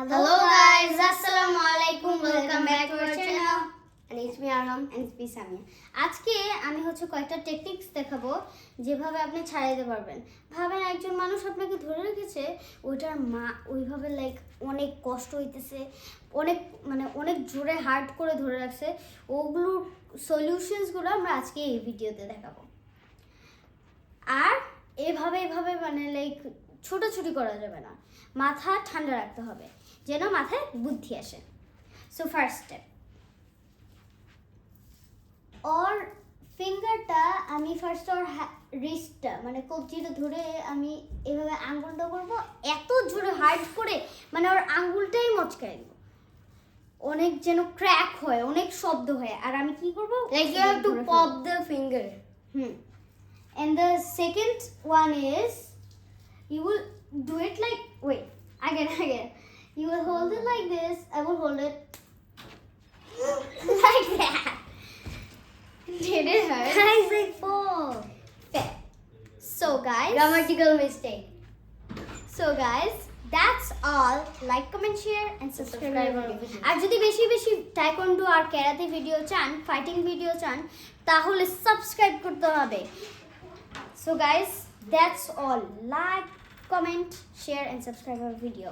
Hello guys, Assalamualaikum. Welcome back to our channel. And it's me Arham and it's me Samia. আজকে আমি কয়েকটা techniques দেখাবো যেভাবে আপনি ছাড়াইতে পারবেন। ভাবেন একজন মানুষ আপনাকে ধরে রেখেছে, ওইটার মা ওইভাবে লাইক অনেক কষ্ট হইতেছে, অনেক জোরে হার্ড করে ধরে রাখছে। ওগুলোর সলিউশনসগুলো আমরা আজকে এই ভিডিওতে দেখাবো। আর এভাবে লাইক ছোটাছুটি করা যাবে না, মাথা ঠান্ডা রাখতে হবে যেন মাথায় বুদ্ধি আসে। সো ফার্স্ট স্টেপ, ওর ফিঙ্গারটা আমি ফার্স্ট ওর রিস্টটা কবজিটা ধরে আমি এভাবে আঙ্গুলটা করবো, এত জোরে হার্ড করে ওর আঙ্গুলটাই মচকাই দেবো, অনেক যেন ক্র্যাক হয়, অনেক শব্দ হয়। আর আমি কি করবো, like you have to pop the finger. And the second one is you will do it like, wait, again. You will hold it like this. I will hold it like that. Did it hurt? Guys, like fall. Fair. So guys, Grammatical mistake. that's all. Like, comment, share and subscribe our our video. video. আর যদি বেশি taekwondo আর karate video চান, fighting video চান, তাহলে subscribe করতে হবে। So guys, that's all. Like, comment, share and subscribe our video.